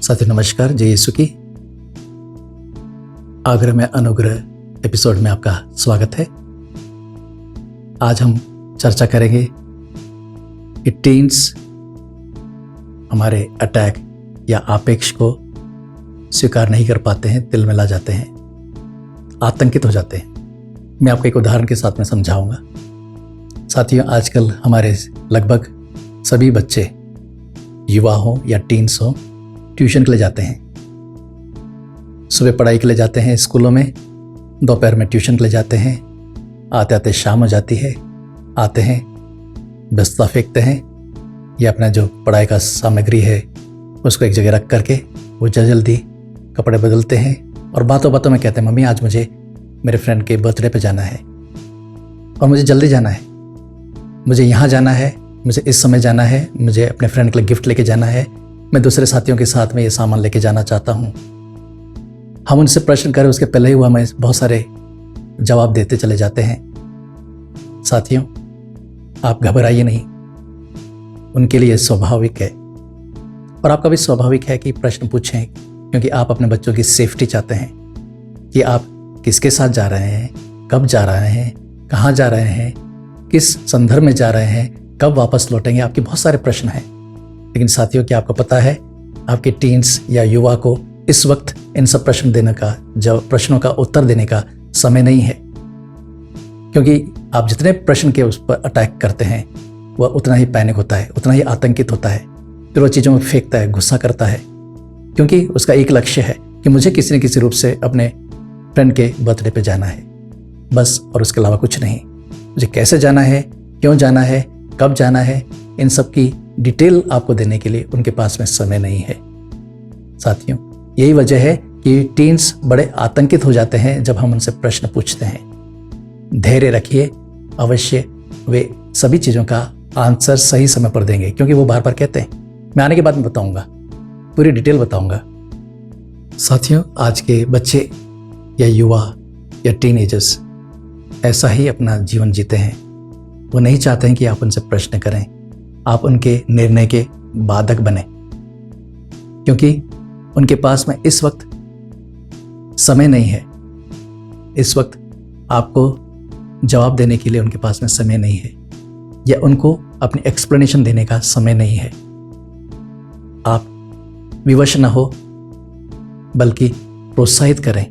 साथियों नमस्कार, जय यीशु की। आग्रह में अनुग्रह एपिसोड में आपका स्वागत है। आज हम चर्चा करेंगे कि टीन्स हमारे अटैक या आपेक्ष को स्वीकार नहीं कर पाते हैं, तिलमिला जाते हैं, आतंकित हो जाते हैं। मैं आपको एक उदाहरण के साथ में समझाऊंगा। साथियों, आजकल हमारे लगभग सभी बच्चे, युवा हों या टीन्स हों, ट्यूशन के लिए जाते हैं। सुबह पढ़ाई के लिए जाते हैं स्कूलों में, दोपहर में ट्यूशन के लिए जाते हैं, आते आते शाम हो जाती है, आते हैं बस्ता फेंकते हैं या अपना जो पढ़ाई का सामग्री है उसको एक जगह रख करके वो जल्दी कपड़े बदलते हैं और बातों बातों में कहते हैं, मम्मी आज मुझे मेरे फ्रेंड के बर्थडे पे जाना है और मुझे जल्दी जाना है, मुझे यहाँ जाना है, मुझे इस समय जाना है, मुझे अपने फ्रेंड के लिए गिफ्ट लेके जाना है, मैं दूसरे साथियों के साथ में ये सामान लेके जाना चाहता हूँ। हम उनसे प्रश्न करें उसके पहले ही वो हमें बहुत सारे जवाब देते चले जाते हैं। साथियों, आप घबराइए नहीं, उनके लिए स्वाभाविक है और आपका भी स्वाभाविक है कि प्रश्न पूछें, क्योंकि आप अपने बच्चों की सेफ्टी चाहते हैं कि आप किसके साथ जा रहे हैं, कब जा रहे हैं, कहाँ जा रहे हैं, किस संदर्भ में जा रहे हैं, कब वापस लौटेंगे। आपके बहुत सारे प्रश्न हैं। लेकिन साथियों, क्या आपको पता है आपके टीन्स या युवा को इस वक्त इन सब प्रश्नों का उत्तर देने का समय नहीं है, क्योंकि आप जितने प्रश्न के उस पर अटैक करते हैं वह उतना ही पैनिक होता है, उतना ही आतंकित होता है, फिर वह चीज़ों में फेंकता है, गुस्सा करता है, क्योंकि उसका एक लक्ष्य है कि मुझे किसी न किसी रूप से अपने फ्रेंड के बर्थडे पे जाना है, बस, और उसके अलावा कुछ नहीं। मुझे कैसे जाना है, क्यों जाना है, कब जाना है, इन सब की डिटेल आपको देने के लिए उनके पास में समय नहीं है। साथियों, यही वजह है कि टीन्स बड़े आतंकित हो जाते हैं जब हम उनसे प्रश्न पूछते हैं। धैर्य रखिए, अवश्य वे सभी चीज़ों का आंसर सही समय पर देंगे, क्योंकि वो बार बार कहते हैं मैं आने के बाद में बताऊंगा, पूरी डिटेल बताऊंगा। साथियों, आज के बच्चे या युवा या टीनेजर्स ऐसा ही अपना जीवन जीते हैं। वो नहीं चाहते हैं कि आप उनसे प्रश्न करें, आप उनके निर्णय के बाधक बने, क्योंकि उनके पास में इस वक्त समय नहीं है। इस वक्त आपको जवाब देने के लिए उनके पास में समय नहीं है, या उनको अपनी एक्सप्लेनेशन देने का समय नहीं है। आप विवश न हो, बल्कि प्रोत्साहित करें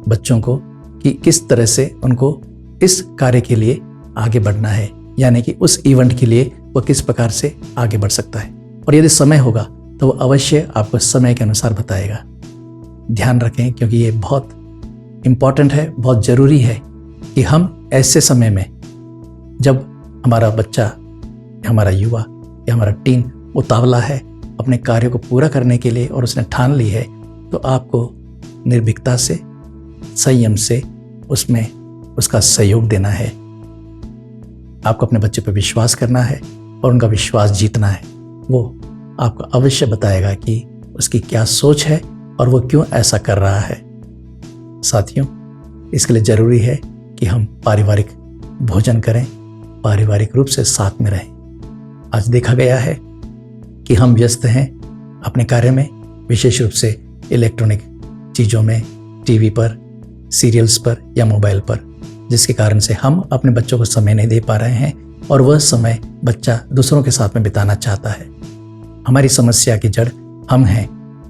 बच्चों को कि किस तरह से उनको इस कार्य के लिए आगे बढ़ना है, यानी कि उस इवेंट के लिए वो किस प्रकार से आगे बढ़ सकता है। और यदि समय होगा तो वो अवश्य आपको समय के अनुसार बताएगा। ध्यान रखें, क्योंकि ये बहुत इम्पॉर्टेंट है, बहुत ज़रूरी है कि हम ऐसे समय में जब हमारा बच्चा या हमारा युवा या हमारा टीन उतावला है अपने कार्य को पूरा करने के लिए और उसने ठान ली है, तो आपको निर्भीकता से, संयम से उसमें उसका सहयोग देना है। आपको अपने बच्चे पर विश्वास करना है और उनका विश्वास जीतना है। वो आपको अवश्य बताएगा कि उसकी क्या सोच है और वो क्यों ऐसा कर रहा है। साथियों, इसके लिए ज़रूरी है कि हम पारिवारिक भोजन करें, पारिवारिक रूप से साथ में रहें। आज देखा गया है कि हम व्यस्त हैं अपने कार्य में, विशेष रूप से इलेक्ट्रॉनिक चीज़ों में, टीवी पर, सीरियल्स पर या मोबाइल पर, जिसके कारण से हम अपने बच्चों को समय नहीं दे पा रहे हैं और वह समय बच्चा दूसरों के साथ में बिताना चाहता है। हमारी समस्या की जड़ हम हैं,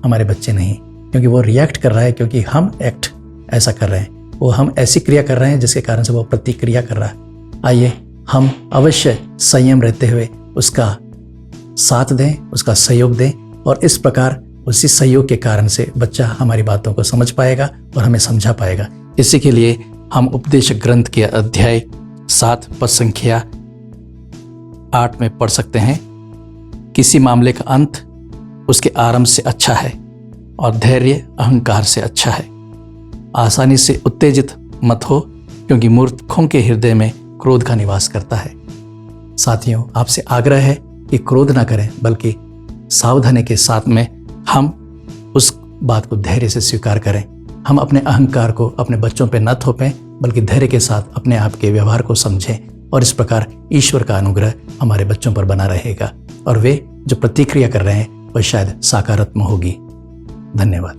हमारे बच्चे नहीं, क्योंकि वो रिएक्ट कर रहा है, क्योंकि हम एक्ट ऐसा कर रहे हैं, वो हम ऐसी क्रिया कर रहे हैं जिसके कारण से वो प्रतिक्रिया कर रहा है। आइए हम अवश्य संयम रहते हुए उसका साथ दें, उसका सहयोग दें, और इस प्रकार उसी सहयोग के कारण से बच्चा हमारी बातों को समझ पाएगा और हमें समझा पाएगा। इसी के लिए हम उपदेश ग्रंथ के अध्याय 7 पद संख्या 8 में पढ़ सकते हैं, किसी मामले का अंत उसके आरंभ से अच्छा है और धैर्य अहंकार से अच्छा है। आसानी से उत्तेजित मत हो, क्योंकि मूर्खों के हृदय में क्रोध का निवास करता है। साथियों, आपसे आग्रह है कि क्रोध ना करें, बल्कि सावधानी के साथ में हम उस बात को धैर्य से स्वीकार करें। हम अपने अहंकार को अपने बच्चों पे न थोपें, बल्कि धैर्य के साथ अपने आप के व्यवहार को समझें, और इस प्रकार ईश्वर का अनुग्रह हमारे बच्चों पर बना रहेगा और वे जो प्रतिक्रिया कर रहे हैं वह शायद सकारात्मक होगी। धन्यवाद।